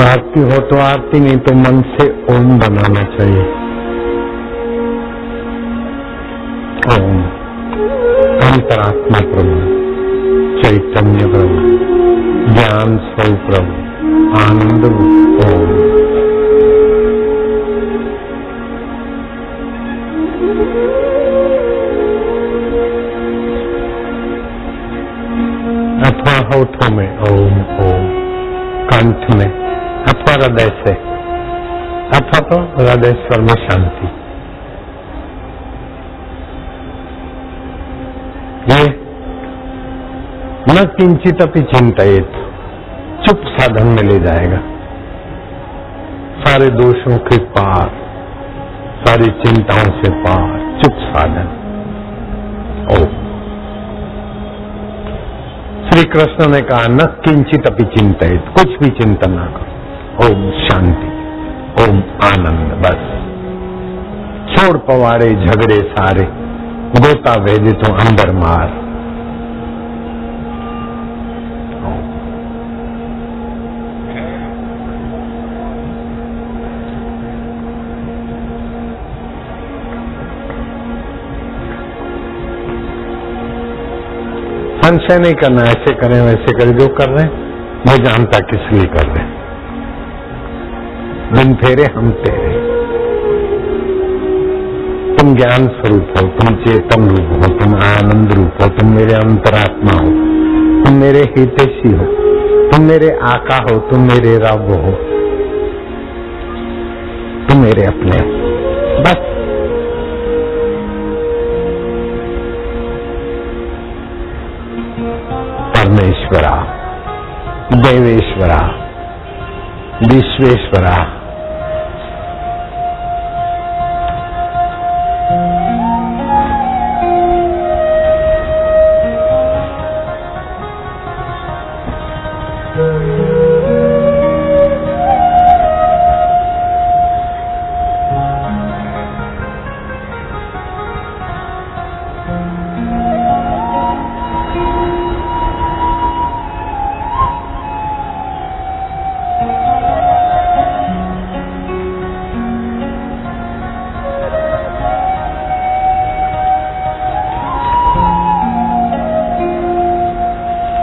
आरती हो तो आरती, नहीं तो मन से ओम बनाना चाहिए। ओम अंतरात्मा प्रभु, चैतन्य प्रभु, ज्ञान स्वरूप प्रभु, आनंद रूप ओम। अथवा होठों में ओम ओम, कंठ में अथवा हृदय से, अथवा तो हृदय स्वर में शांति। ये न किंचित अपि चिंतित, चुप साधन में ले जाएगा, सारे दोषों के पार, सारी चिंताओं से पार, चुप साधन। ओम। श्री कृष्ण ने कहा न किंचित अपि चिंतित, कुछ भी चिंतन ना करो, ओम शांति, ओम आनंद। बस छोड़ पवाड़े झगड़े सारे, गोता भेजे तो अंदर मार। संशय नहीं करना, ऐसे करें वैसे करें, जो कर रहे हैं मैं जानता किस लिए कर रहे हैं। दिन फेरे हम तेरे, तुम ज्ञान स्वरूप हो, तुम चेतन रूप हो, तुम आनंद रूप हो, तुम मेरे अंतरात्मा हो, तुम मेरे हितैषी हो, तुम मेरे आका हो, तुम मेरे रब हो, तुम मेरे अपने हो। बस परमेश्वरा, देवेश्वरा, विश्वेश्वरा,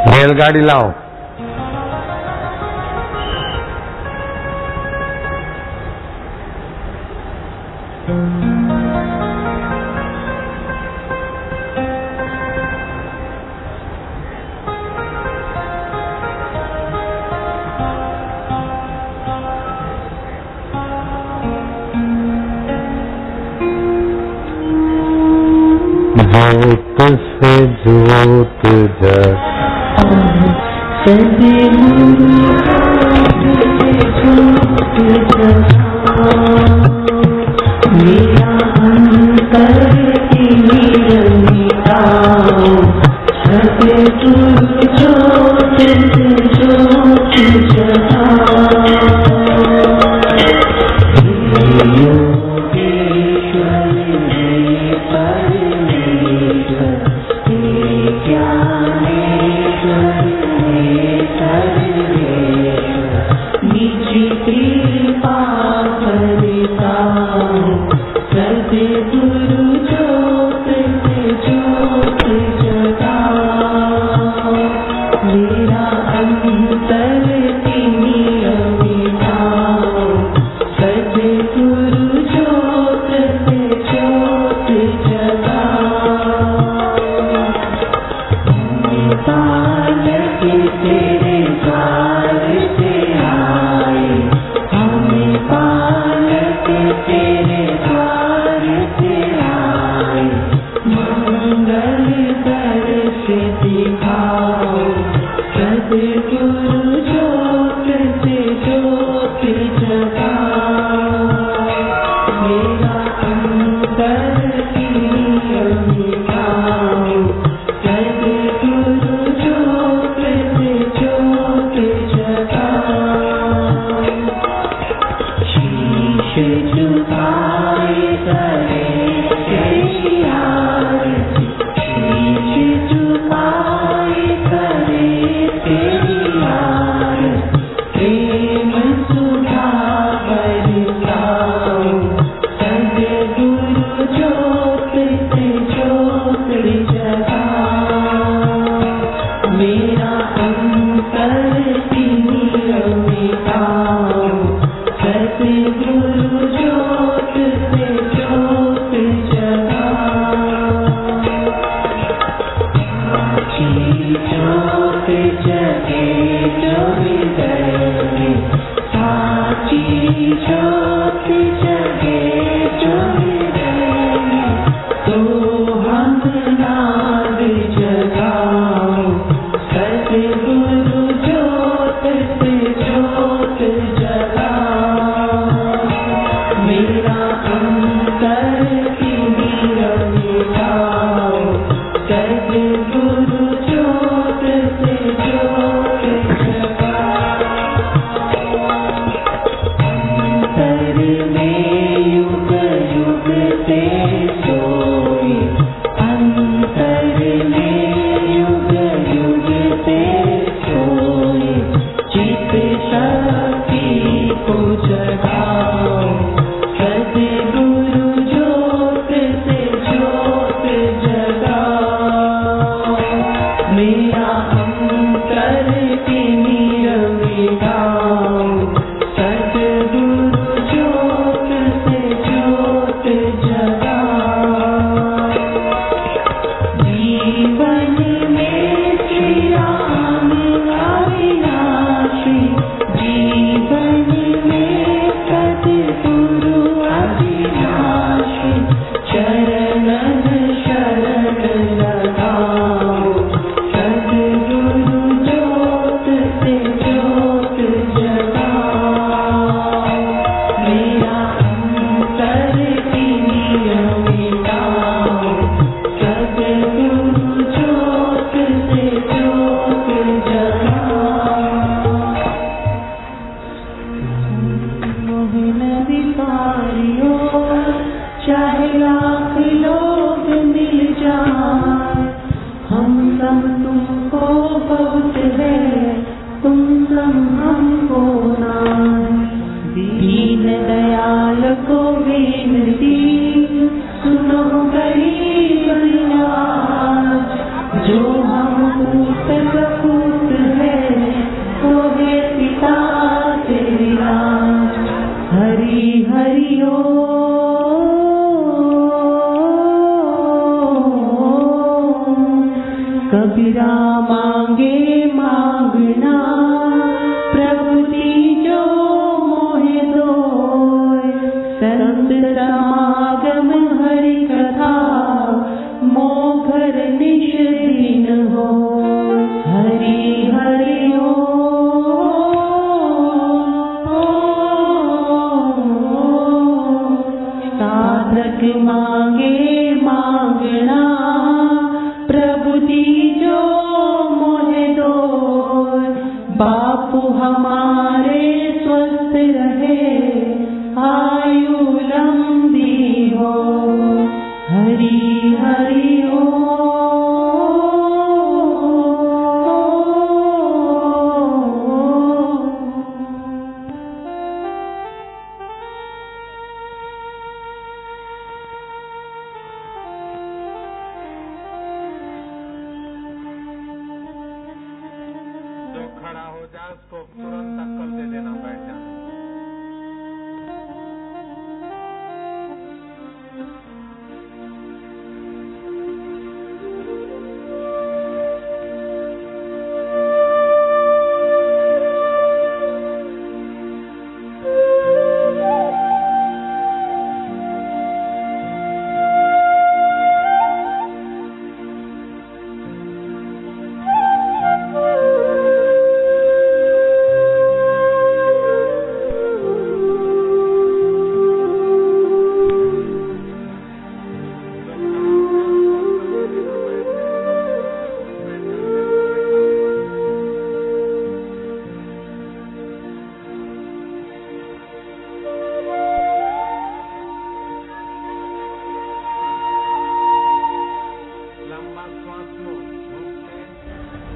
रेलगाड़ी लाओ। ज्योत से ज्योत जग मेरा अंतर निरमिता सतगुरु ज्योत ज्योत जगा हम तुमको बहुत है, तुम सम हमको नाय। दीन दयाल को विनती, सुनो गरीब निवाज। जो हम पूत कपूत है, तो है पिता तेरी राज। हरि हरि ओम। कबीरा मांगे मांगना, प्रभु दीजो मोहे दोय। संत समागम हरि कथा, मोघर निश दिन हो। हरि हरि ओम। साधक मांगे मांगना, प्रभु दीजो मोहे दोय। बापू हमारे स्वस्थ रहे, आयु लंबी हो। हरि हरि ओम। जो खड़ा हो जाए उसको तुरंत अक्कल दे देना, बैठ जाना।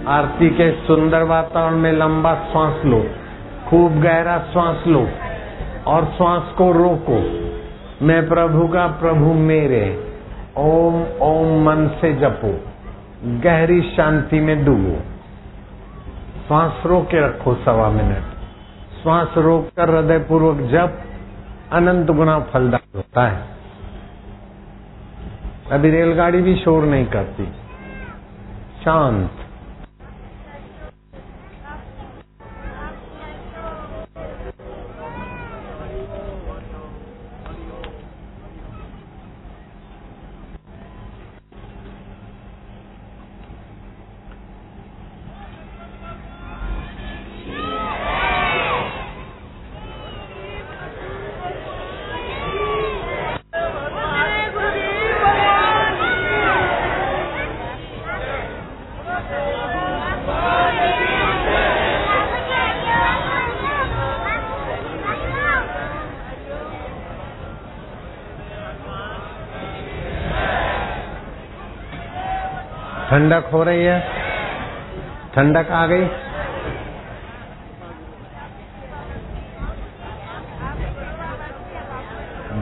आरती के सुंदर वातावरण में लंबा श्वास लो, खूब गहरा श्वास लो और श्वास को रोको। मैं प्रभु का, प्रभु मेरे। ओम ओम मन से जपो, गहरी शांति में डूबो। श्वास रोक के रखो 1.25 मिनट। श्वास रोक कर हृदय पूर्वक जप अनंत गुना फलदायी होता है। अभी रेलगाड़ी भी शोर नहीं करती, शांत। ठंडक हो रही है, ठंडक आ गई।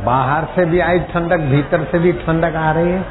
बाहर से भी आई ठंडक, भीतर से भी ठंडक आ रही है।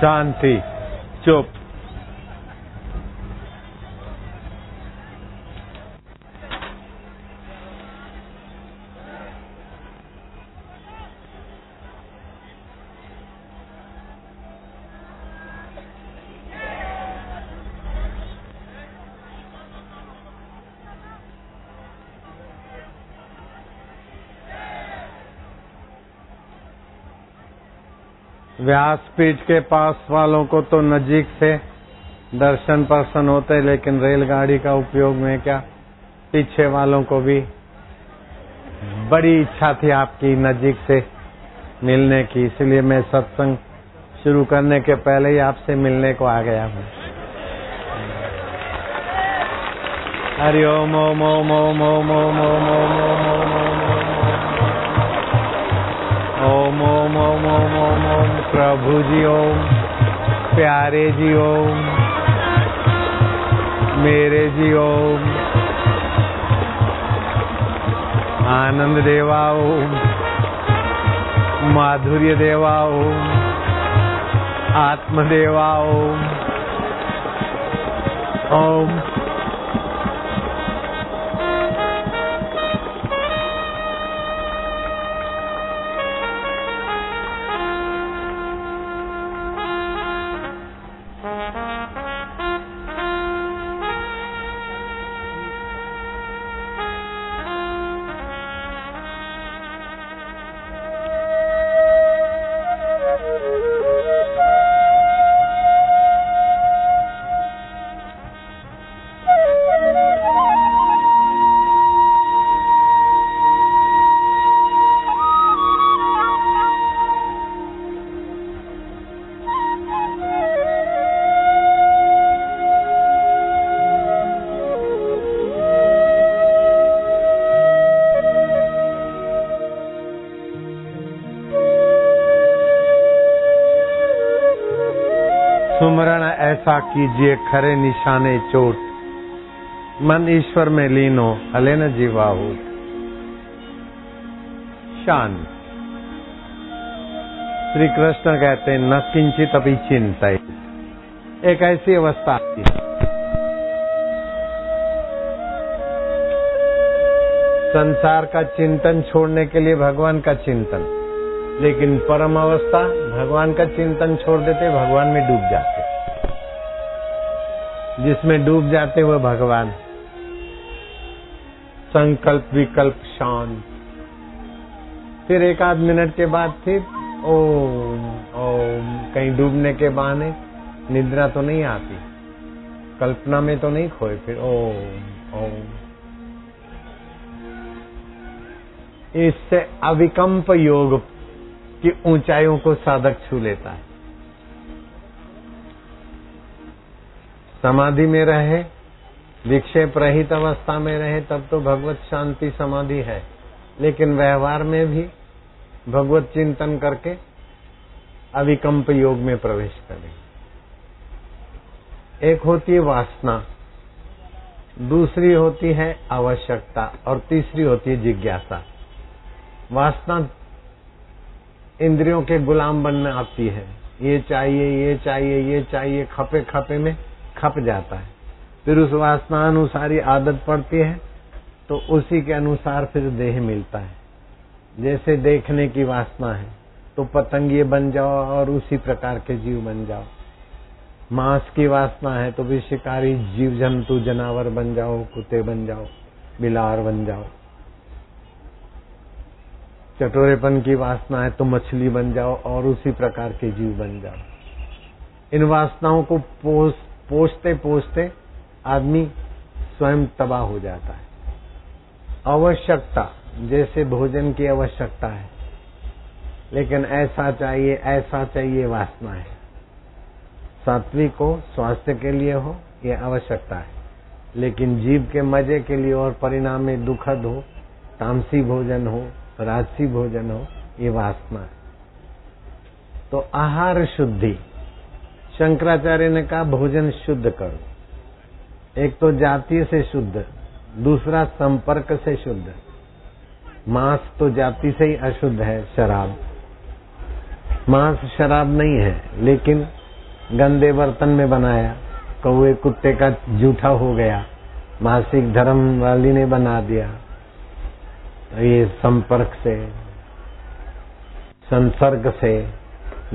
शांति, चुप। व्यासपीठ के पास वालों को तो नजीक से दर्शन पर्शन होते, लेकिन रेलगाड़ी का उपयोग में क्या, पीछे वालों को भी बड़ी इच्छा थी आपकी नजीक से मिलने की, इसलिए मैं सत्संग शुरू करने के पहले ही आपसे मिलने को आ गया हूँ। हरि ओम ओम ओम ओम ओम ओम ओम ओम ओम ओम ओम ओम ओम ओम प्रभु जी ओम, प्यारे जी ओम, मेरे जी ओम, आनंद देवा ओम, माधुर्य देवा ओम, आत्मदेवा ओम, ओम। सुमरण ऐसा कीजिए खरे निशाने चोट, मन ईश्वर में लीन हो हले न जीवा हो। शांत। श्री कृष्ण कहते हैं न किंचित अपि चिंतयेत्। एक ऐसी अवस्था आती है संसार का चिंतन छोड़ने के लिए भगवान का चिंतन, लेकिन परम अवस्था भगवान का चिंतन छोड़ देते, भगवान में डूब जाते। जिसमें डूब जाते वह भगवान। संकल्प विकल्प शांत। फिर एक आध मिनट के बाद फिर ओम ओम। कहीं डूबने के बहाने निद्रा तो नहीं आती, कल्पना में तो नहीं खोए, फिर ओम ओम। इससे अविकल्प योग की ऊंचाइयों को साधक छू लेता है। समाधि में रहे, विक्षेप रहित अवस्था में रहे, तब तो भगवत शांति समाधि है, लेकिन व्यवहार में भी भगवत चिंतन करके अविकल्प योग में प्रवेश करें। एक होती है वासना, दूसरी होती है आवश्यकता, और तीसरी होती है जिज्ञासा। वासना इंद्रियों के गुलाम बनने आती है, ये चाहिए ये चाहिए ये चाहिए, खपे खपे में खप जाता है। फिर उस वासना अनुसार ही आदत पड़ती है, तो उसी के अनुसार फिर देह मिलता है। जैसे देखने की वासना है तो पतंगिए बन जाओ और उसी प्रकार के जीव बन जाओ। मांस की वासना है तो भी शिकारी जीव जंतु जानवर बन जाओ, कुत्ते बन जाओ, बिलार बन जाओ। चटोरेपन की वासना है तो मछली बन जाओ और उसी प्रकार के जीव बन जाओ। इन वासनाओं को पोषते पोषते आदमी स्वयं तबाह हो जाता है। आवश्यकता, जैसे भोजन की आवश्यकता है, लेकिन ऐसा चाहिए वासना है। सात्विक हो, स्वास्थ्य के लिए हो, यह आवश्यकता है, लेकिन जीव के मजे के लिए और परिणाम में दुखद हो, तामसी भोजन हो, राजसी भोजन हो, ये वासना है। तो आहार शुद्धि, शंकराचार्य ने कहा भोजन शुद्ध करो। एक तो जाति से शुद्ध, दूसरा संपर्क से शुद्ध। मांस तो जाति से ही अशुद्ध है, शराब। मांस शराब नहीं है, लेकिन गंदे बर्तन में बनाया, कौवे कुत्ते का जूठा हो गया, मासिक धर्म वाली ने बना दिया। ये संपर्क से, संसर्ग से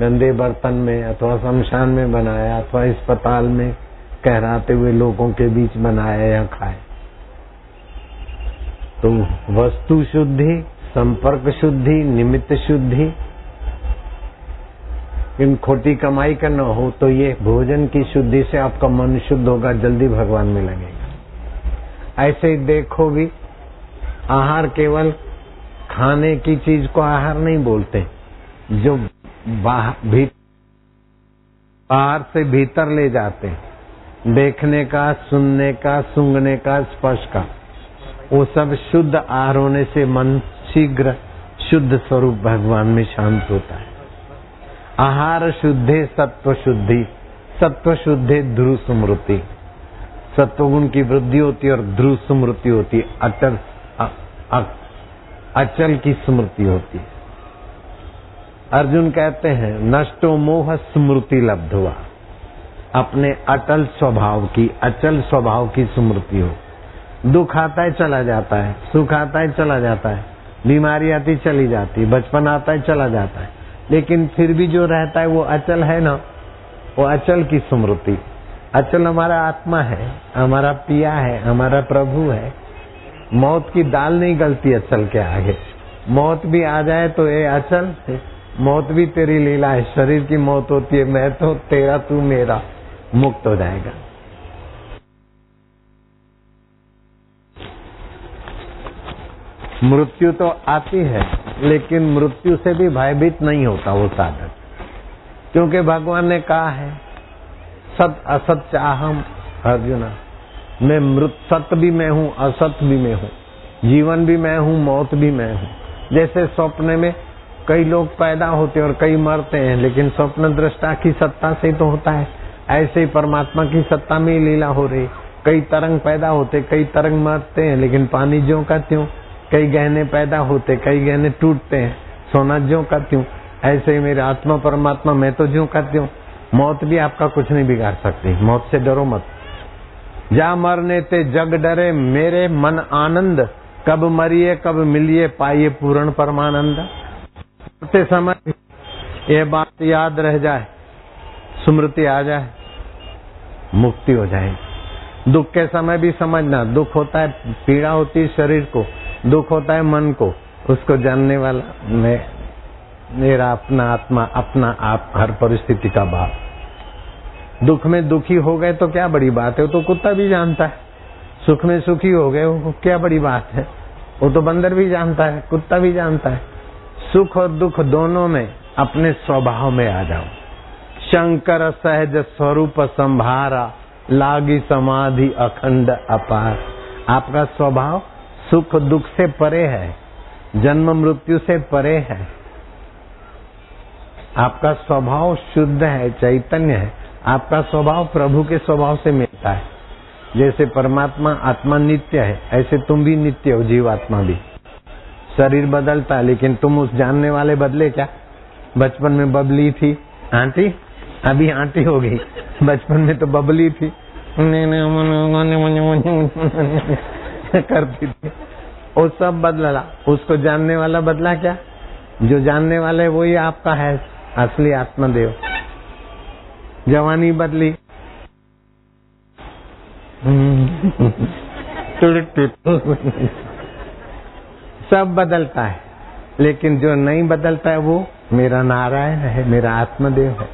गंदे बर्तन में अथवा शमशान में बनाया अथवा अस्पताल में कहराते हुए लोगों के बीच बनाया या खाए। तो वस्तु शुद्धि, संपर्क शुद्धि, निमित्त शुद्धि, इन खोटी कमाई का न हो तो ये भोजन की शुद्धि से आपका मन शुद्ध होगा, जल्दी भगवान में लगेगा। ऐसे ही देखो भी, आहार केवल खाने की चीज को आहार नहीं बोलते, जो बाहर से भीतर ले जाते हैं, देखने का, सुनने का, सूंघने का, स्पर्श का, वो सब शुद्ध आहार होने से मन शीघ्र शुद्ध स्वरूप भगवान में शांत होता है। आहार शुद्धे सत्व शुद्धि, सत्व शुद्धे ध्रुव स्मृति। सत्वगुण की वृद्धि होती है और ध्रुव स्मृति होती है, अचल की स्मृति होती है। अर्जुन कहते हैं नष्टो मोह स्मृति लब्धवा, अपने अटल स्वभाव की, अचल स्वभाव की स्मृति हो। दुख आता है चला जाता है, सुख आता है चला जाता है, बीमारी आती चली जाती है, बचपन आता है चला जाता है, लेकिन फिर भी जो रहता है वो अचल है ना, वो अचल की स्मृति। अचल हमारा आत्मा है, हमारा पिया है, हमारा प्रभु है। मौत की दाल नहीं गलती अचल के आगे। मौत भी आ जाए तो ये अचल, मौत भी तेरी लीला है। शरीर की मौत होती है, मैं तो तेरा तू मेरा, मुक्त हो जाएगा। मृत्यु तो आती है, लेकिन मृत्यु से भी भयभीत नहीं होता वो साधक, क्योंकि भगवान ने कहा है सत असत चाहम अर्जुना, मैं मृत सत्य भी मैं हूँ, असत्य भी मैं हूँ, जीवन भी मैं हूँ, मौत भी मैं हूँ। जैसे स्वप्न में कई लोग पैदा होते हैं और कई मरते हैं, लेकिन स्वप्न दृष्टा की सत्ता से तो होता है। ऐसे ही परमात्मा की सत्ता में ही लीला हो रही। कई तरंग पैदा होते, कई तरंग मरते हैं, लेकिन पानी ज्यों का त्यों। कई गहने पैदा होते, कई गहने टूटते हैं, सोना ज्यों का त्यों। ऐसे ही मेरे आत्मा परमात्मा मैं तो ज्यों का त्यों। मौत भी आपका कुछ नहीं बिगाड़ सकती, मौत से डरो मत। जा मरने ते जग डरे मेरे मन आनंद, कब मरिए कब मिलिए पाइए पूर्ण परमानंद। मरते समय ये बात याद रह जाए, स्मृति आ जाए, मुक्ति हो जाएगी। दुख के समय भी समझना, दुख होता है, पीड़ा होती है शरीर को, दुख होता है मन को, उसको जानने वाला मैं, मेरा अपना आत्मा, अपना आप, हर परिस्थिति का बाप। दुख में दुखी हो गए तो क्या बड़ी बात है, वो तो कुत्ता भी जानता है। सुख में सुखी हो गए वो क्या बड़ी बात है, वो तो बंदर भी जानता है, कुत्ता भी जानता है। सुख और दुख दोनों में अपने स्वभाव में आ जाओ। शंकर सहज स्वरूप संभारा, लागी समाधि अखंड अपार। आपका स्वभाव सुख दुख से परे है, जन्म मृत्यु से परे है। आपका स्वभाव शुद्ध है, चैतन्य है। आपका स्वभाव प्रभु के स्वभाव से मिलता है। जैसे परमात्मा आत्मा नित्य है, ऐसे तुम भी नित्य हो, जीवात्मा भी। शरीर बदलता है, लेकिन तुम उस जानने वाले बदले क्या? बचपन में बबली थी आंटी, अभी आंटी हो गई। बचपन में तो बबली थी, करती थी, वो सब बदला। उसको जानने वाला बदला क्या? जो जानने वाला है वही आपका है, असली आत्मदेव। जवानी बदली, सब बदलता है, लेकिन जो नहीं बदलता है वो मेरा नारायण है, मेरा आत्मदेव है।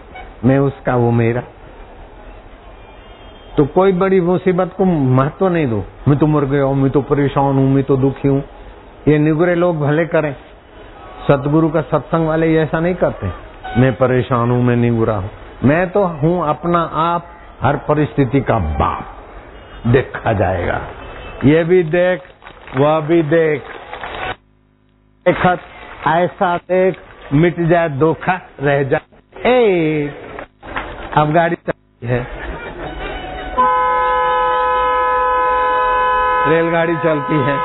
मैं उसका, वो मेरा। तो कोई बड़ी मुसीबत को महत्व नहीं दो। मैं तो मर गया हूं, मैं तो परेशान हूं, मैं तो दुखी हूं। ये निगुरे लोग भले करें, सतगुरु का सत्संग वाले ऐसा नहीं करते। मैं परेशान हूं, मैं निगुरा हूं। मैं तो हूं अपना आप, हर परिस्थिति का बाप। देखा जाएगा, ये भी देख, वह भी देख, एक ऐसा देख, मिट जाए धोखा, रह जाए एक। अब गाड़ी चलती है, रेलगाड़ी चलती है,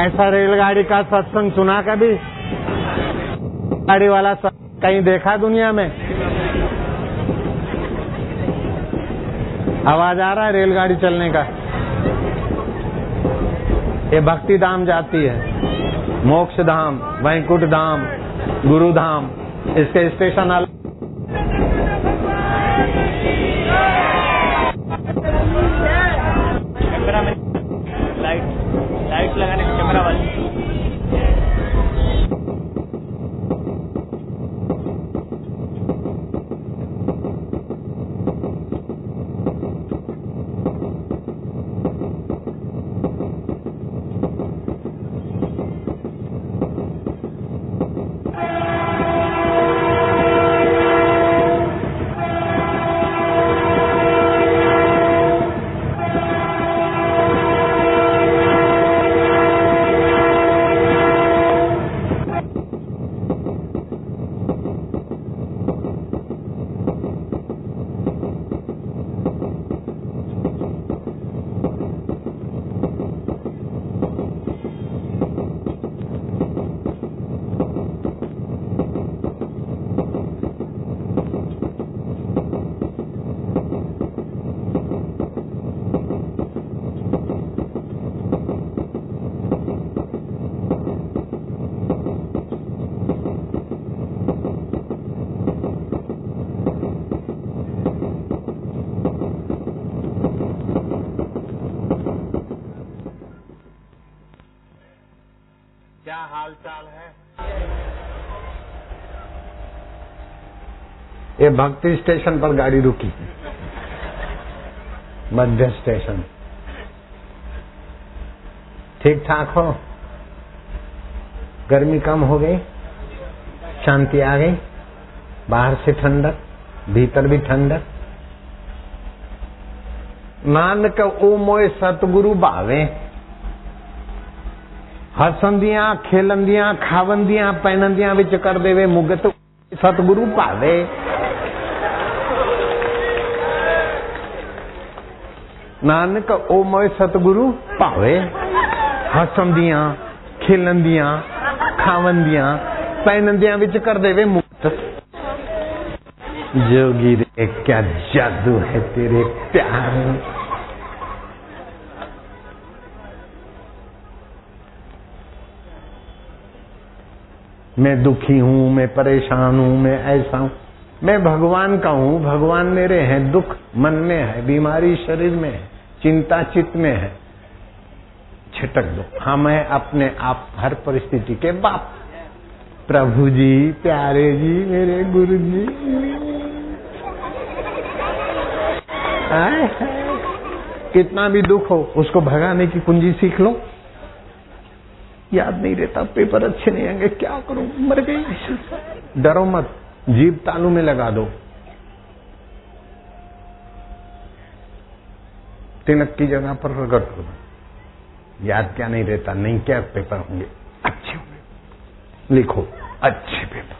ऐसा रेलगाड़ी का सत्संग सुना कभी? गाड़ी वाला कहीं देखा दुनिया में? आवाज आ रहा है रेलगाड़ी चलने का? ये भक्ति धाम जाती है, मोक्ष धाम, वैकुंठ धाम, गुरु धाम, इसके स्टेशन अलग। कैमरा में लाइट लगाने की कैमरा वाली। क्या हाल चाल है? ये भक्ति स्टेशन पर गाड़ी रुकी, मध्य स्टेशन। ठीक ठाक हो? गर्मी कम हो गई, शांति आ गई, बाहर से ठंडक, भीतर भी ठंडक। नानक ओ मोए सतगुरु भावे, हसंदियां खेलंदियां खावंदियां पहनंदियां विच कर देवे मुगत सतगुरु भावे। नानक ओ मोए सतगुरु भावे, हसंदियां खेलंदियां खावंदियां पहनंदियां विच कर देवे मुगत। जोगी रे क्या जादू है तेरे प्यार में। मैं दुखी हूं, मैं परेशान हूं, मैं ऐसा हूं। मैं भगवान का हूं, भगवान मेरे हैं। दुख मन में है, बीमारी शरीर में है, चिंता चित्त में है, छिटक दो। हाँ, मैं अपने आप हर परिस्थिति के बाप। प्रभु जी, प्यारे जी, मेरे गुरु जी। कितना भी दुख हो, उसको भगाने की कुंजी सीख लो। याद नहीं रहता, पेपर अच्छे नहीं आएंगे, क्या करूं, मर गई। डरो मत, जीभ तालू में लगा दो। तिलक की जगह पर रगड़ दो। याद क्या नहीं रहता, नहीं क्या पेपर होंगे, अच्छे होंगे। लिखो अच्छे पेपर।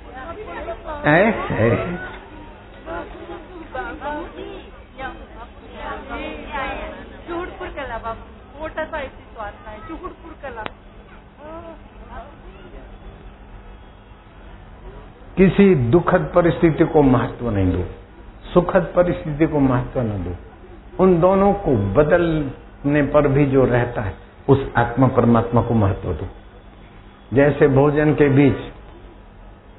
किसी दुखद परिस्थिति को महत्व नहीं दो, सुखद परिस्थिति को महत्व न दो। उन दोनों को बदलने पर भी जो रहता है, उस आत्मा परमात्मा को महत्व दो। जैसे भोजन के बीच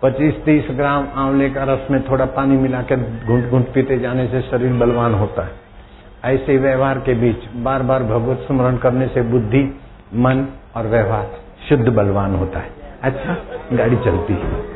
25-30 ग्राम आंवले का रस में थोड़ा पानी मिलाकर घुंट घुंट पीते जाने से शरीर बलवान होता है, ऐसे व्यवहार के बीच बार बार भगवत स्मरण करने से बुद्धि, मन और व्यवहार शुद्ध बलवान होता है। अच्छा, गाड़ी चलती है।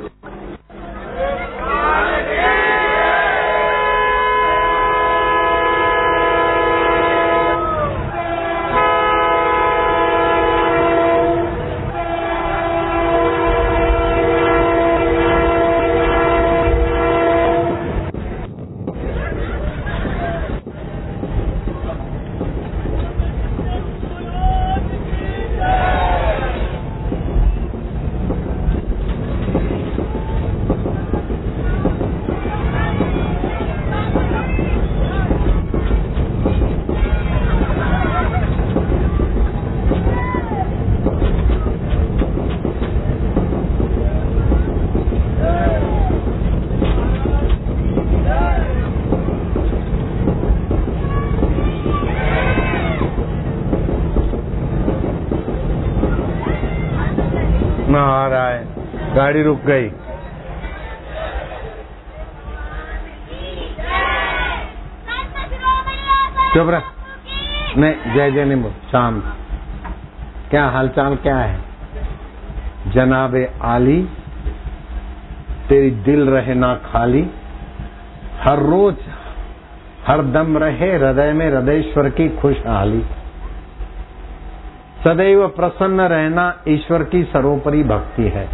ना आ रहा है, गाड़ी रुक गई। चुप रह, नहीं जय जय नहीं बोल, शांत। क्या हालचाल क्या है? जनाबे आली, तेरी दिल रहे ना खाली, हर रोज हर दम रहे हृदय में हृदयेश्वर की खुशहाली। सदैव प्रसन्न रहना ईश्वर की सर्वोपरि भक्ति है,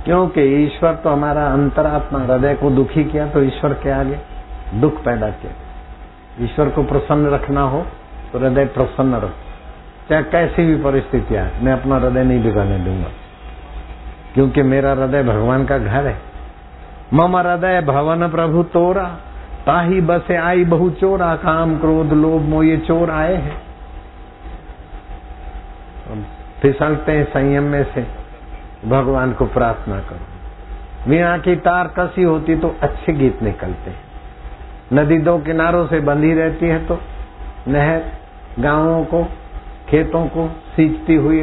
क्योंकि ईश्वर तो हमारा अंतरात्मा, हृदय को दुखी किया तो ईश्वर के आगे दुख पैदा किया। ईश्वर को प्रसन्न रखना हो तो हृदय प्रसन्न रखो, चाहे कैसी भी परिस्थितियां है। मैं अपना हृदय नहीं बिगाड़ने दूंगा, क्योंकि मेरा हृदय भगवान का घर है। मम हृदय भवन प्रभु तोरा, ताही बसे आई बहु चोरा, काम क्रोध लोभ मोह ये चोर आए हैं। फिसलते हैं संयम में से, भगवान को प्रार्थना करो। वीणा की तार कसी होती तो अच्छे गीत निकलते हैं। नदी दो किनारों से बंधी रहती है तो नहर गांवों को, खेतों को सींचती हुई,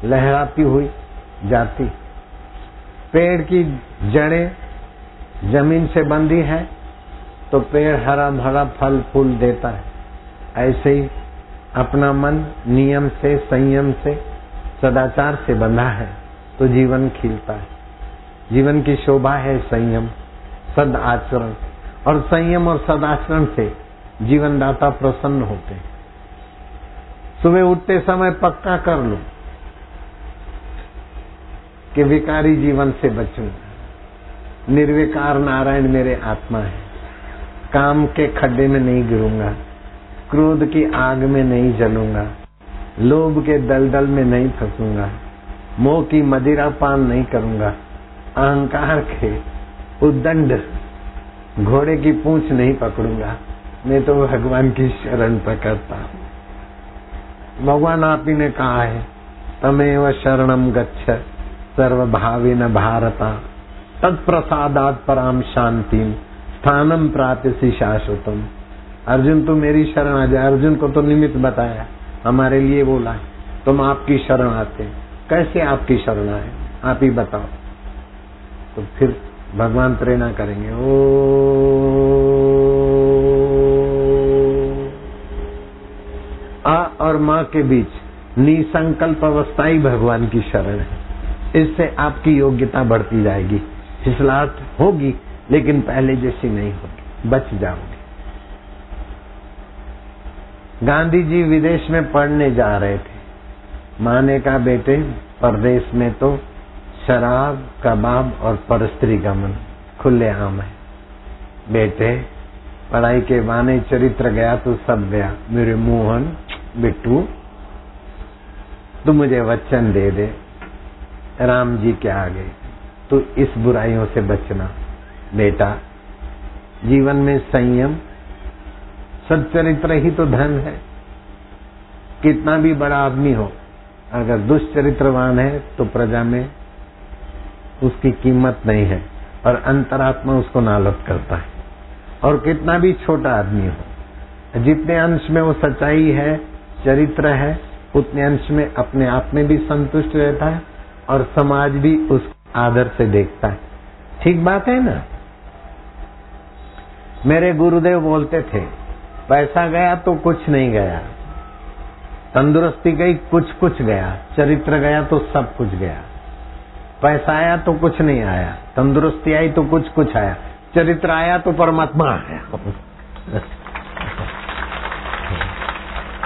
लहराती हुई जाती। पेड़ की जड़ें जमीन से बंधी है तो पेड़ हरा भरा फल फूल देता है। ऐसे ही अपना मन नियम से, संयम से, सदाचार से बंधा है तो जीवन खिलता है। जीवन की शोभा है संयम, सद आचरण, और संयम और सदाचरण से जीवन दाता प्रसन्न होते हैं। सुबह उठते समय पक्का कर लो कि विकारी जीवन से बचूंगा। निर्विकार नारायण मेरे आत्मा है। काम के खड्डे में नहीं गिरूंगा, क्रोध की आग में नहीं जलूंगा, लोभ के दलदल में नहीं फंसूंगा, मोह की मदिरा पान नहीं करूंगा, अहंकार के उद्दंड घोड़े की पूंछ नहीं पकड़ूंगा। मैं तो भगवान की शरण पकड़ता हूं। भगवान आप ही ने कहा है, तमेव शरणम गच्छ सर्वभावेन भारता, तत्प्रसादात् पराम शांतिम स्थानम प्राप्यसि शाश्वतम। अर्जुन तू मेरी शरण आ जाए। अर्जुन को तो निमित्त बताया, हमारे लिए बोला है तुम आपकी शरण आते। कैसे आपकी शरण आए आप ही बताओ। तो फिर भगवान प्रेरणा करेंगे। ओ आ और माँ के बीच निसंकल्प अवस्था ही भगवान की शरण है। इससे आपकी योग्यता बढ़ती जाएगी। फिसलाहट होगी लेकिन पहले जैसी नहीं होगी, बच जाओगे। गांधी जी विदेश में पढ़ने जा रहे थे। माँ ने कहा बेटे परदेश में तो शराब, कबाब और परस्त्री गमन खुले आम है। बेटे पढ़ाई के बहाने चरित्र गया तो सब गया। मेरे मोहन बिट्टू तू मुझे वचन दे दे राम जी के आगे, तो इस बुराइयों से बचना। बेटा जीवन में संयम, सच्चरित्र ही तो धन है। कितना भी बड़ा आदमी हो, अगर दुष्चरित्रवान है तो प्रजा में उसकी कीमत नहीं है और अंतरात्मा उसको नालत करता है। और कितना भी छोटा आदमी हो, जितने अंश में वो सच्चाई है, चरित्र है, उतने अंश में अपने आप में भी संतुष्ट रहता है और समाज भी उस आदर से देखता है। ठीक बात है ना। मेरे गुरुदेव बोलते थे, पैसा गया तो कुछ नहीं गया, तंदुरुस्ती गई कुछ कुछ गया, चरित्र गया तो सब कुछ गया। पैसा आया तो कुछ नहीं आया, तंदुरुस्ती आई तो कुछ कुछ आया, चरित्र आया तो परमात्मा आया।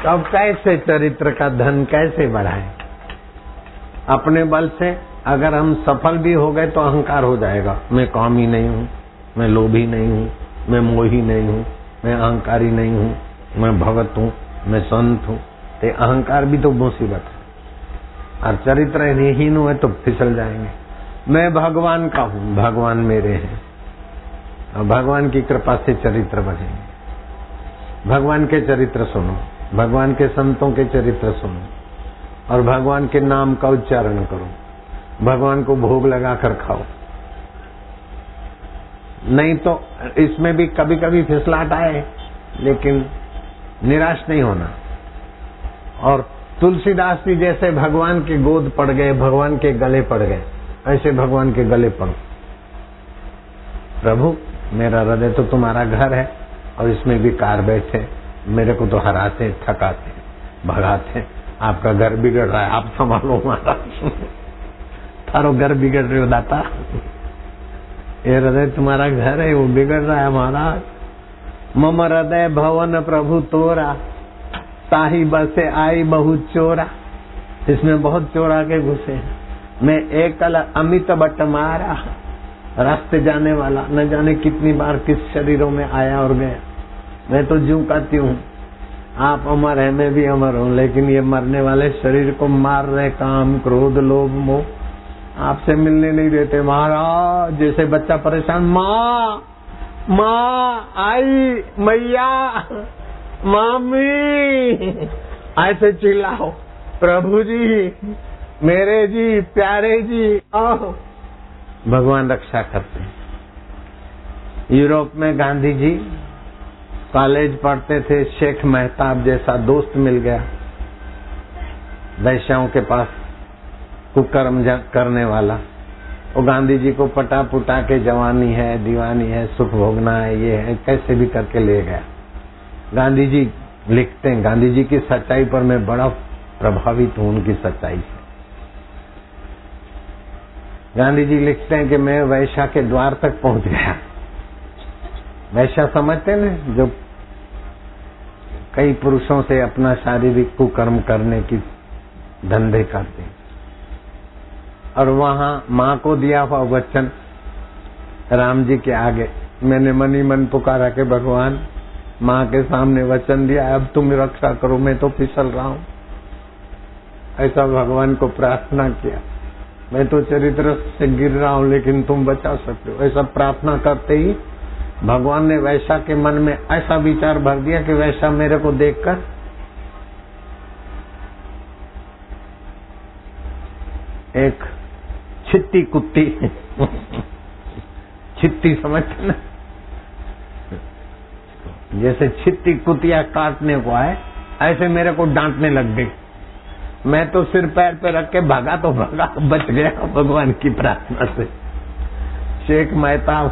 अब कैसे चरित्र का धन कैसे बढ़ाए? अपने बल से अगर हम सफल भी हो गए तो अहंकार हो जाएगा। मैं कामी नहीं हूँ, मैं लोभी नहीं हूँ, मैं मोही नहीं हूँ, मैं अहंकारी नहीं हूँ, मैं भगत हूँ, मैं संत हूँ। तो अहंकार भी तो मुसीबत है। और चरित्रहीन हुए तो फिसल जाएंगे। मैं भगवान का हूँ, भगवान मेरे हैं, और भगवान की कृपा से चरित्र बनेंगे। भगवान के चरित्र सुनो, भगवान के संतों के चरित्र सुनो और भगवान के नाम का उच्चारण करो। भगवान को भोग लगा कर खाओ। नहीं तो इसमें भी कभी कभी फिसलाहट आए, लेकिन निराश नहीं होना और तुलसीदास जी जैसे भगवान के गोद पड़ गए, भगवान के गले पड़ गए, ऐसे भगवान के गले पड़ो। प्रभु मेरा हृदय तो तुम्हारा घर है और इसमें विकार बैठे, मेरे को तो हराते, थकाते, भगाते, आपका घर बिगड़ रहा है, आप संभालो महाराज। थारो घर बिगड़ रहे हो दाता, ये हृदय तुम्हारा घर है, वो बिगड़ रहा है महाराज। मम हृदय भवन प्रभु तोरा, ताही बसे आई बहुत चोरा। इसमें बहुत चोरा के घुसे हैं। मैं एकल अमित बट मारा, रास्ते जाने वाला न जाने कितनी बार किस शरीरों में आया और गया। मैं तो ज्यों कहती हूँ आप अमर है, मैं भी अमर हूँ, लेकिन ये मरने वाले शरीर को मार रहे काम क्रोध लोभ मोह, आपसे मिलने नहीं देते महाराज। जैसे बच्चा परेशान, माँ माँ आई, मैया, मामी, ऐसे चिल्लाओ, प्रभु जी, मेरे जी, प्यारे जी आओ। भगवान रक्षा करते हैं। यूरोप में गांधी जी कॉलेज पढ़ते थे, शेख मेहताब जैसा दोस्त मिल गया, वैश्याओं के पास कुकर्म करने वाला। वो गांधी जी को पटा पुटा के जवानी है, दीवानी है, सुख भोगना है, ये है, कैसे भी करके ले गया। गांधी जी लिखते हैं, गांधी जी की सच्चाई पर मैं बड़ा प्रभावित हूं, उनकी सच्चाई से। गांधी जी लिखते हैं कि मैं वैश्या के द्वार तक पहुंच गया। वैश्या समझते न, जो कई पुरुषों से अपना शारीरिक कुकर्म करने की धंधे करते, और वहां माँ को दिया हुआ वचन राम जी के आगे मैंने मन ही मन पुकारा कि भगवान, माँ के सामने वचन दिया, अब तुम रक्षा करो, मैं तो फिसल रहा हूं। ऐसा भगवान को प्रार्थना किया, मैं तो चरित्र से गिर रहा हूं, लेकिन तुम बचा सकते हो। ऐसा प्रार्थना करते ही भगवान ने वैश्या के मन में ऐसा विचार भर दिया कि वैश्या मेरे को देखकर एक छिट्टी कुत्ती छिट्टी समझते ना, जैसे छिट्टी कुतिया काटने को आए, ऐसे मेरे को डांटने लग गई। मैं तो सिर पैर पे रख के भागा तो भागा, बच गया भगवान की प्रार्थना से। शेख मेहताब